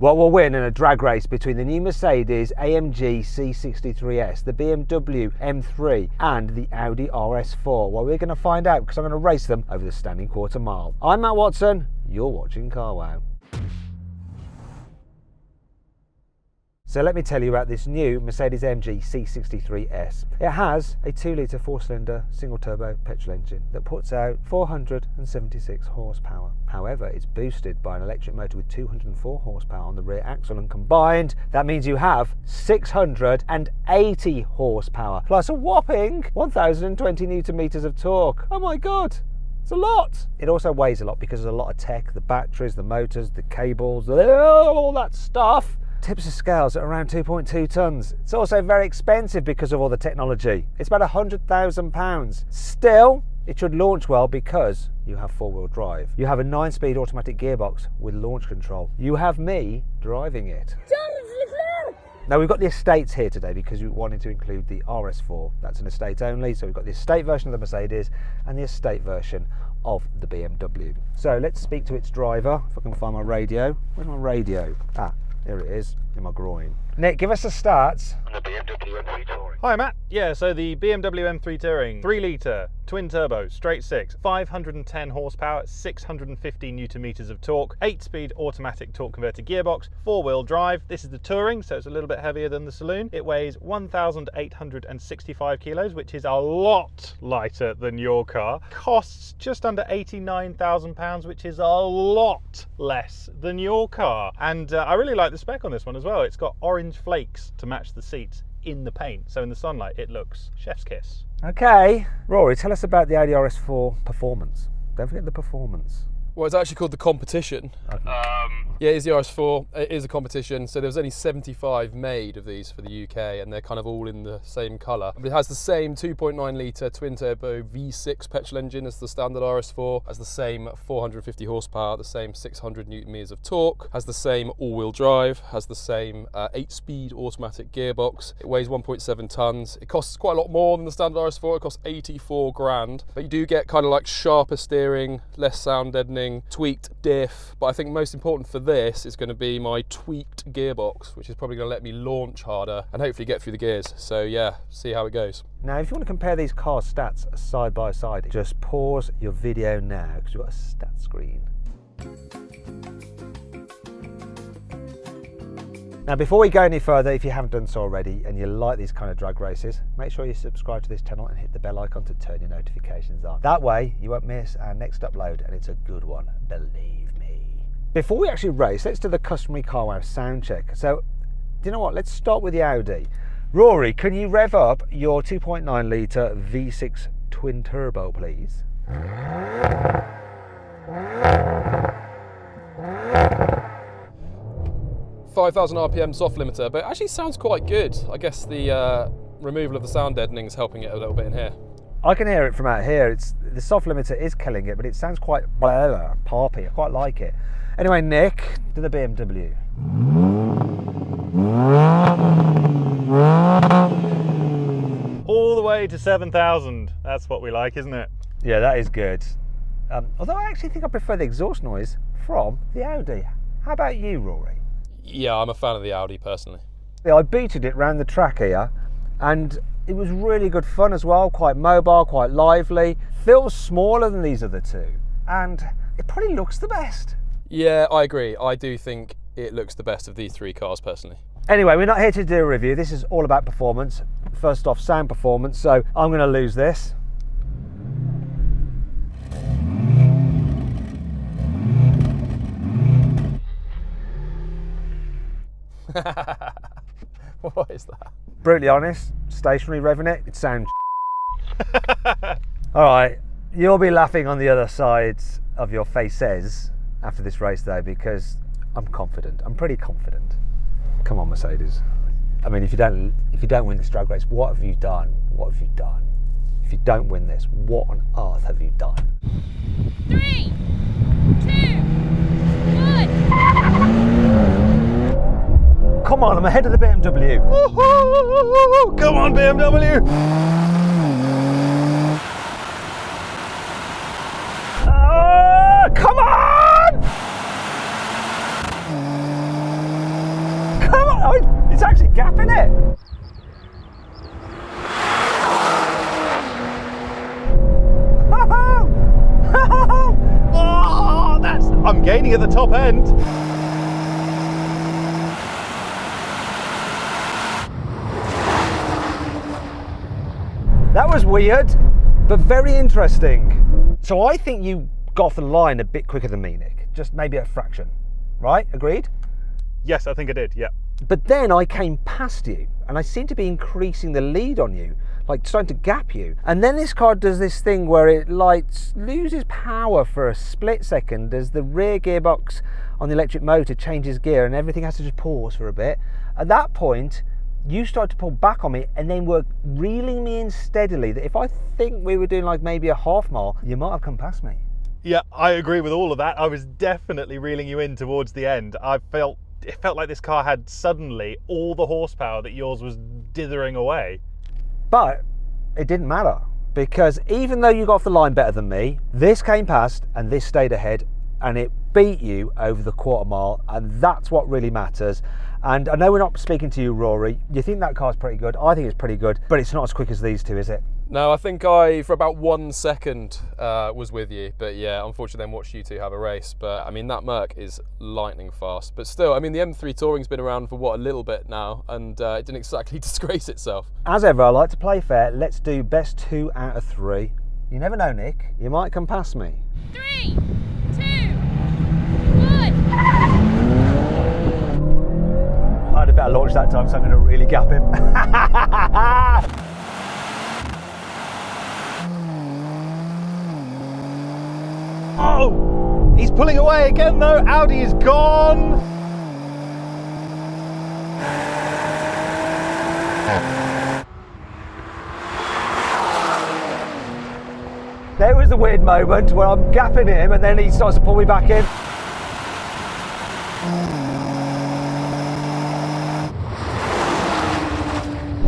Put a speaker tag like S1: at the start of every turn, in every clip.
S1: What will win in a drag race between the new Mercedes-AMG C63 S, the BMW M3 and the Audi RS4? Well, we're going to find out because I'm going to race them over the standing quarter mile. I'm Matt Watson, you're watching Car Wow. So let me tell you about this new Mercedes-AMG C63 S. It has a 2-litre 4-cylinder single-turbo petrol engine that puts out 476 horsepower. However, it's boosted by an electric motor with 204 horsepower on the rear axle, and combined, that means you have 680 horsepower, plus a whopping 1,020 newton meters of torque. Oh my God! It's a lot. It also weighs a lot because there's a lot of tech, the batteries, the motors, the cables, all that stuff. Tips of scales at around 2.2 tons. It's also very expensive because of all the technology. It's about £100,000. Still, it should launch well because you have 4-wheel drive. You have a 9-speed automatic gearbox with launch control. You have me driving it. Now we've got the Estates here today because we wanted to include the RS4. That's an Estate only, so we've got the Estate version of the Mercedes and the Estate version of the BMW. So let's speak to its driver. If I can find my radio. Where's my radio? Ah, there it is, in my groin. Nick, give us the stats on the BMW M3 Touring.
S2: Hi Matt. Yeah, so the BMW M3 Touring, 3-litre, twin turbo, straight 6, 510 horsepower, 650 newton meters of torque, 8-speed automatic torque converter gearbox, 4-wheel drive. This is the Touring, so it's a little bit heavier than the Saloon. It weighs 1,865 kilos, which is a lot lighter than your car. Costs just under £89,000, which is a lot less than your car. And I really like the spec on this one as well. It's got orange flakes to match the seats in the paint, so in the sunlight it looks chef's kiss.
S1: Okay, Rory, tell us about the Audi RS4 performance. Don't forget the performance.
S3: Well, it's actually called the Competition.
S1: Okay.
S3: Yeah, it is the RS4. It is a competition. So there's only 75 made of these for the UK, and they're kind of all in the same colour. But it has the same 2.9 litre twin turbo V6 petrol engine as the standard RS4, has the same 450 horsepower, the same 600 newton meters of torque, has the same all-wheel drive, has the same 8-speed automatic gearbox. It weighs 1.7 tons. It costs quite a lot more than the standard RS4. It costs 84 grand. But you do get kind of like sharper steering, less sound deadening, tweaked diff. But I think most important for this is going to be my tweaked gearbox, which is probably going to let me launch harder and hopefully get through the gears. So yeah, see how it goes.
S1: Now, if you want to compare these car stats side by side, just pause your video now because we've got a stat screen. Now, before we go any further, if you haven't done so already and you like these kind of drag races, make sure you subscribe to this channel and hit the bell icon to turn your notifications on. That way you won't miss our next upload, and it's a good one, believe me. Before we actually race, let's do the customary Car Wow sound check. So, do you know what? Let's start with the Audi. Rory, can you rev up your 2.9 litre V6 twin turbo, please?
S3: 5,000 RPM soft limiter, but it actually sounds quite good. I guess the removal of the sound deadening is helping it a little bit in here.
S1: I can hear it from out here. The soft limiter is killing it, but it sounds quite poppy. I quite like it. Anyway, Nick, to the BMW.
S2: All the way to 7,000. That's what we like, isn't it?
S1: Yeah, that is good. Although I actually think I prefer the exhaust noise from the Audi. How about you, Rory?
S3: Yeah, I'm a fan of the Audi personally.
S1: Yeah, I beated it round the track here, and it was really good fun as well. Quite mobile, quite lively. Feels smaller than these other two, and it probably looks the best.
S3: Yeah, I agree. I do think it looks the best of these three cars personally.
S1: Anyway, we're not here to do a review. This is all about performance. First off, sound performance. So I'm going to lose this.
S3: What is that?
S1: Brutally honest, stationary revving it sounds all right, you'll be laughing on the other sides of your faces after this race though, because I'm confident. I'm pretty confident. Come on, Mercedes. I mean, if you don't win this drag race, what have you done? What have you done? If you don't win this, what on earth have you done?
S4: 3, 2, 1.
S1: Come on, I'm ahead of the BMW.
S2: Woo-hoo! Come on, BMW!
S1: Come on! It's actually gapping it.
S2: Oh, I'm gaining at the top end.
S1: That was weird, but very interesting. So I think you got off the line a bit quicker than me, Nick. Just maybe a fraction, right? Agreed?
S2: Yes, I think I did, yeah.
S1: But then I came past you and I seem to be increasing the lead on you, like starting to gap you. And then this car does this thing where it loses power for a split second as the rear gearbox on the electric motor changes gear and everything has to just pause for a bit. At that point, you start to pull back on me and then were reeling me in steadily that if I think we were doing like maybe a half mile, you might have come past me.
S2: Yeah, I agree with all of that. I was definitely reeling you in towards the end. It felt like this car had suddenly all the horsepower that yours was dithering away.
S1: But it didn't matter, because even though you got off the line better than me, this came past and this stayed ahead and it beat you over the quarter mile, and that's what really matters. And I know we're not speaking to you, Rory. You think that car's pretty good. I think it's pretty good, but it's not as quick as these two, is it?
S3: No, I think I, for about 1 second, was with you. But yeah, unfortunately then watched you two have a race. But I mean, that Merc is lightning fast. But still, I mean, the M3 Touring's been around for what, a little bit now, and it didn't exactly disgrace itself.
S1: As ever, I like to play fair. Let's do best 2 out of 3. You never know, Nick. You might come past me.
S4: 3, 2, 1.
S1: I had a better launch that time, so I'm going to really gap him.
S2: Oh, he's pulling away again though. Audi is gone.
S1: There was a weird moment where I'm gapping him and then he starts to pull me back in.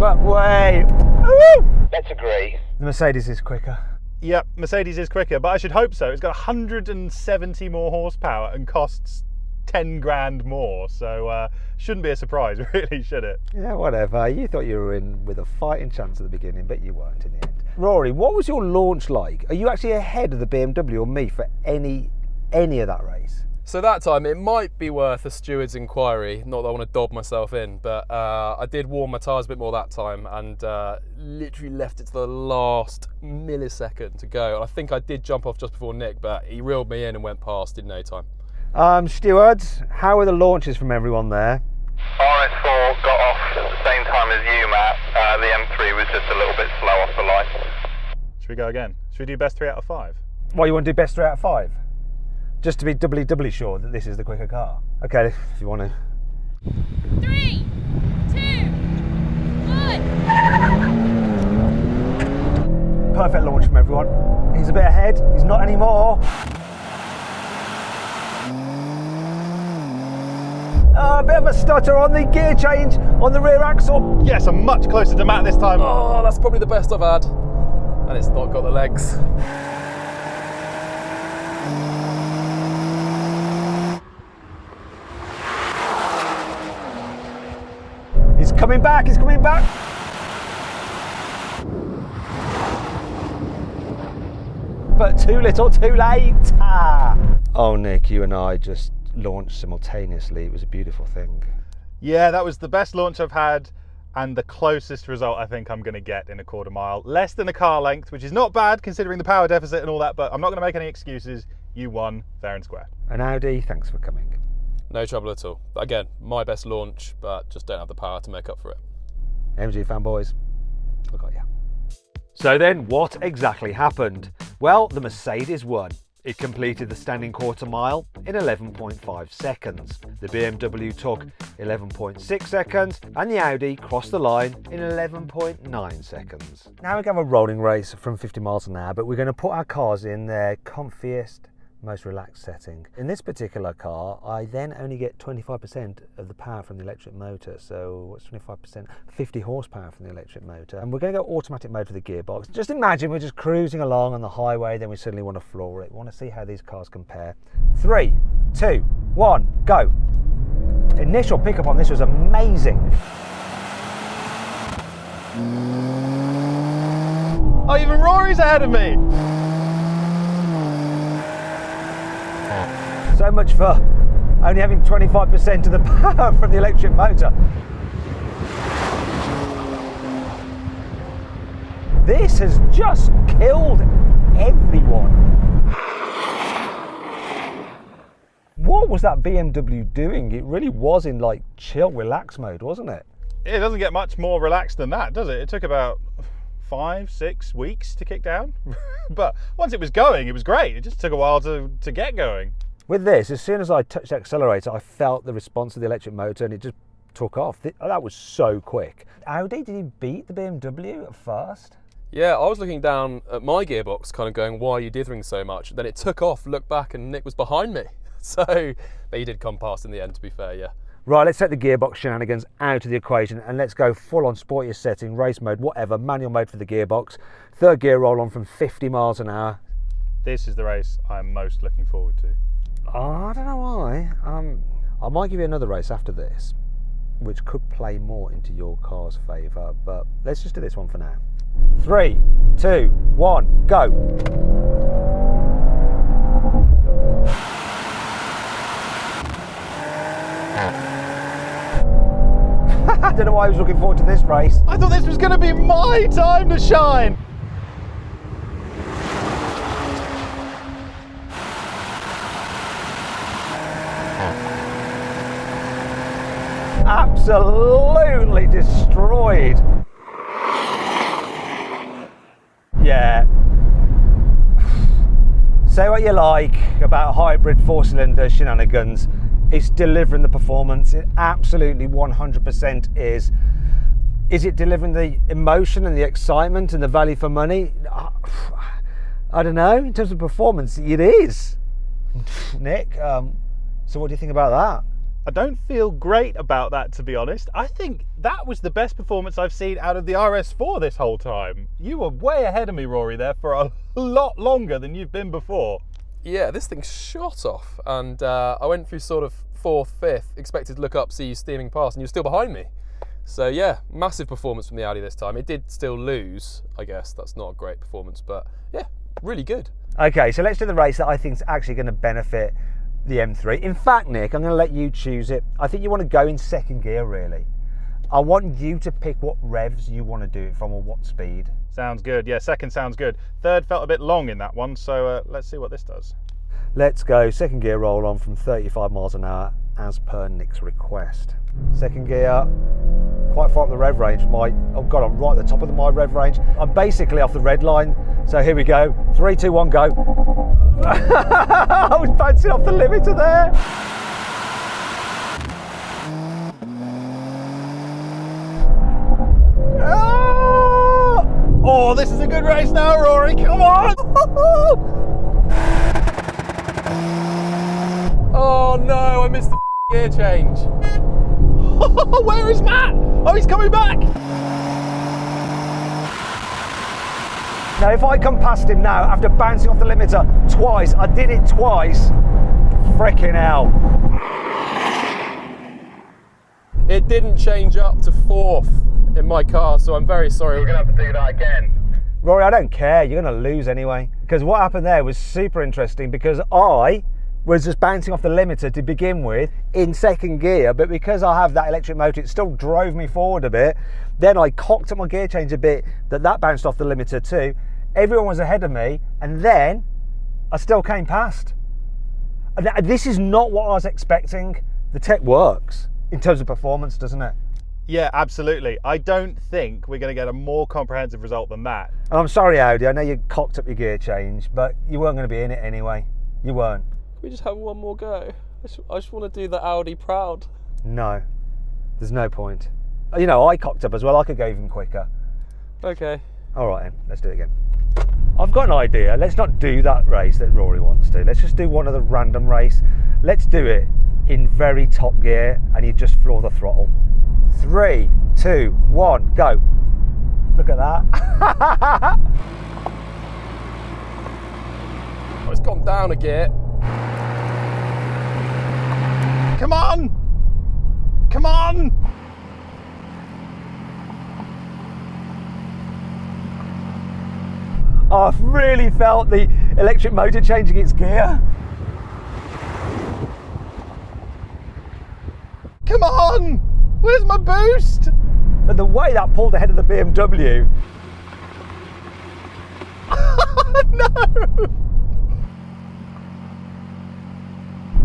S1: But wait. Woo! Let's agree. The Mercedes is quicker.
S2: Yep, Mercedes is quicker, but I should hope so. It's got 170 more horsepower and costs 10 grand more, so shouldn't be a surprise, really, should it?
S1: Yeah, whatever. You thought you were in with a fighting chance at the beginning, but you weren't in the end. Rory, what was your launch like? Are you actually ahead of the BMW or me for any of that race?
S3: So that time, it might be worth a steward's inquiry. Not that I want to dob myself in, but I did warm my tyres a bit more that time and literally left it to the last millisecond to go. And I think I did jump off just before Nick, but he reeled me in and went past in no time.
S1: Stewards, how are the launches from everyone there?
S5: RS4 got off at the same time as you, Matt. The M3 was just a little bit slow off the line.
S2: Should we go again? Should we do best 3 out of 5?
S1: What, you want to do best 3 out of 5? Just to be doubly sure that this is the quicker car. Okay, if you want to.
S4: 3, 2, 1.
S1: Perfect launch from everyone. He's a bit ahead, he's not anymore. A bit of a stutter on the gear change on the rear axle.
S2: Yes, I'm much closer to Matt this time.
S3: Oh, that's probably the best I've had. And it's not got the legs.
S1: He's coming back, he's coming back. But too little, too late. Oh, Nick, you and I just launched simultaneously. It was a beautiful thing.
S2: Yeah, that was the best launch I've had and the closest result I think I'm going to get in a quarter mile. Less than a car length, which is not bad considering the power deficit and all that, but I'm not going to make any excuses. You won fair and square.
S1: And Audi, thanks for coming.
S3: No trouble at all. Again, my best launch, but just don't have the power to make up for it.
S1: MG fanboys, I got ya. So then, what exactly happened? Well, the Mercedes won. It completed the standing quarter mile in 11.5 seconds. The BMW took 11.6 seconds and the Audi crossed the line in 11.9 seconds. Now we're going to have a rolling race from 50 miles an hour, but we're going to put our cars in their comfiest, most relaxed setting. In this particular car, I then only get 25% of the power from the electric motor. So what's 25%? 50 horsepower from the electric motor. And we're going to go automatic mode for the gearbox. Just imagine we're just cruising along on the highway, then we suddenly want to floor it. We want to see how these cars compare. 3, 2, 1, go. Initial pickup on this was amazing.
S2: Oh, even Rory's ahead of me.
S1: So much for only having 25% of the power from the electric motor. This has just killed everyone. What was that BMW doing? It really was in like chill, relax mode, wasn't it?
S2: It doesn't get much more relaxed than that, does it? It took about 5-6 weeks to kick down. But once it was going, it was great. It just took a while to get going.
S1: With this, as soon as I touched the accelerator, I felt the response of the electric motor and it just took off. That was so quick. Audi, did he beat the BMW at first?
S3: Yeah, I was looking down at my gearbox, kind of going, why are you dithering so much? Then it took off, looked back, and Nick was behind me. So, but he did come past in the end, to be fair, yeah.
S1: Right, let's take the gearbox shenanigans out of the equation and let's go full on sportier setting, race mode, whatever, manual mode for the gearbox. Third gear roll on from 50 miles an hour.
S2: This is the race I'm most looking forward to.
S1: I don't know why. I might give you another race after this, which could play more into your car's favour, but let's just do this one for now. 3, 2, 1, go. I don't know why I was looking forward to this race.
S2: I thought this was going to be my time to shine.
S1: Absolutely destroyed. Yeah. Say what you like about hybrid 4-cylinder shenanigans. It's delivering the performance. It absolutely 100% is. Is it delivering the emotion and the excitement and the value for money? I don't know. In terms of performance, it is. Nick, so what do you think about that?
S2: I don't feel great about that, to be honest. I think that was the best performance I've seen out of the RS4 this whole time. You were way ahead of me, Rory, there for a lot longer than you've been before.
S3: Yeah, this thing shot off, and I went through sort of 4th, 5th, expected to look up, see you steaming past, and you're still behind me. So yeah, massive performance from the Audi this time. It did still lose, I guess. That's not a great performance, but yeah, really good.
S1: Okay, so let's do the race that I think is actually going to benefit the M3. In fact, Nick, I'm going to let you choose it. I think you want to go in second gear, really. I want you to pick what revs you want to do it from or what speed.
S2: Sounds good. Yeah, second sounds good. Third felt a bit long in that one, so let's see what this does.
S1: Let's go second gear roll on from 35 miles an hour as per Nick's request. Second gear, quite far up the rev range. Oh God, I'm right at the top of my rev range. I'm basically off the red line. So here we go. 3, 2, 1, go. I was bouncing off the limiter there.
S2: Oh, this is a good race now, Rory. Come on.
S3: Oh no, I missed the gear change.
S2: Where is Matt? Oh, he's coming back.
S1: Now, if I come past him now after bouncing off the limiter twice, I did it twice, frickin' hell.
S3: It didn't change up to 4th in my car, so I'm very sorry.
S5: We're going to have to do that again.
S1: Rory, I don't care, you're going to lose anyway. Because what happened there was super interesting because I was just bouncing off the limiter to begin with in second gear, but because I have that electric motor, it still drove me forward a bit. Then I cocked up my gear change a bit, that bounced off the limiter too. Everyone was ahead of me, and then I still came past. And this is not what I was expecting. The tech works in terms of performance, doesn't it?
S2: Yeah, absolutely. I don't think we're going to get a more comprehensive result than that.
S1: And I'm sorry, Audi, I know you cocked up your gear change, but you weren't going to be in it anyway. You weren't.
S3: Can we just have one more go? I just want to do the Audi proud.
S1: No, there's no point. You know, I cocked up as well. I could go even quicker.
S3: Okay.
S1: All right, then, let's do it again. I've got an idea. Let's not do that race that Rory wants to. Let's just do one other random race. Let's do it in very top gear and you just floor the throttle. 3, 2, 1, go. Look at that.
S3: Oh, it's gone down a gear.
S2: Come on! on!
S1: I've really felt the electric motor changing its gear.
S2: Come on! Where's my boost?
S1: But the way that pulled ahead of the BMW.
S2: No!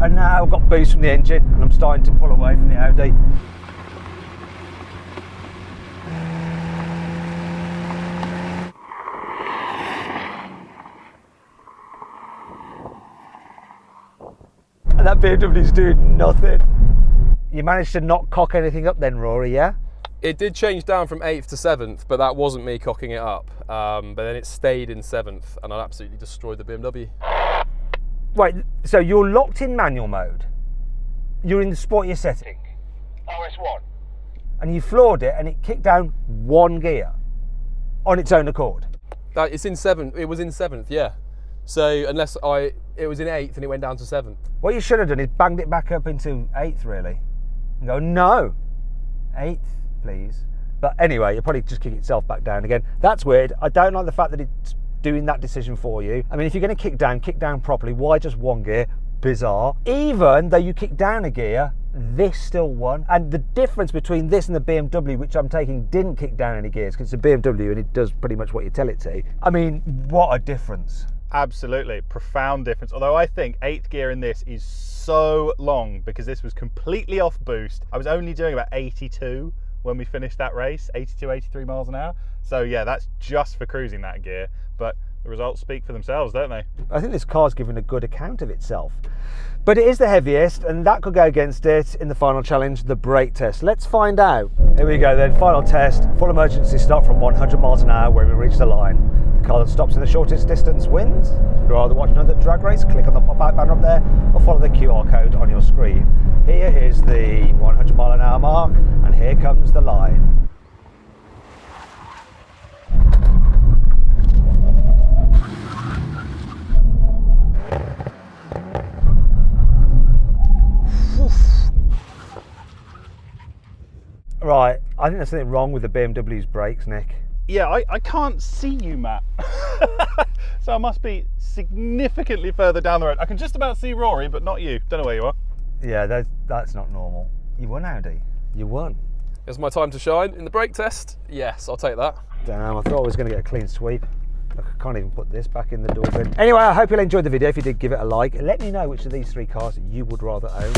S1: And now I've got boost from the engine and I'm starting to pull away from the Audi. And that BMW's doing nothing. You managed to not cock anything up then, Rory, yeah?
S3: It did change down from 8th to 7th, but that wasn't me cocking it up. But then it stayed in 7th, and I absolutely destroyed the BMW.
S1: Wait, so you're locked in manual mode. You're in the sportier setting.
S5: RS1.
S1: And you floored it and it kicked down one gear on its own accord.
S3: It's in 7th. It was in 7th, yeah. So it was in 8th and it went down to 7th.
S1: What you should have done is banged it back up into 8th, really. And go, no, 8th, please. But anyway, you'll probably just kick itself back down again. That's weird. I don't like the fact that it's doing that decision for you. I mean, if you're going to kick down properly. Why just one gear? Bizarre. Even though you kick down a gear, this still won. And the difference between this and the BMW, which I'm taking, didn't kick down any gears because it's a BMW and it does pretty much what you tell it to. I mean, what a difference.
S2: Absolutely, profound difference. Although I think 8th gear in this is so long because this was completely off boost. I was only doing about 82 when we finished that race, 82, 83 miles an hour. So yeah, that's just for cruising that gear. But the results speak for themselves, don't they?
S1: I think this car's given a good account of itself. But it is the heaviest, and that could go against it in the final challenge, the brake test. Let's find out. Here we go then, final test. Full emergency stop from 100 miles an hour when we reach the line. The car that stops in the shortest distance wins. If you'd rather watch another drag race, click on the pop-out banner up there or follow the QR code on your screen. Here is the 100 mile an hour mark, and here comes the line. Right, I think there's something wrong with the BMW's brakes, Nick.
S2: Yeah, I can't see you, Matt. So I must be significantly further down the road. I can just about see Rory, but not you. Don't know where you are.
S1: Yeah, that's not normal. You won, Audi. You won.
S3: It's my time to shine in the brake test. Yes, I'll take that.
S1: Damn, I thought I was going to get a clean sweep. Look, I can't even put this back in the door bin. Anyway, I hope you'll enjoy the video. If you did, give it a like. Let me know which of these three cars you would rather own.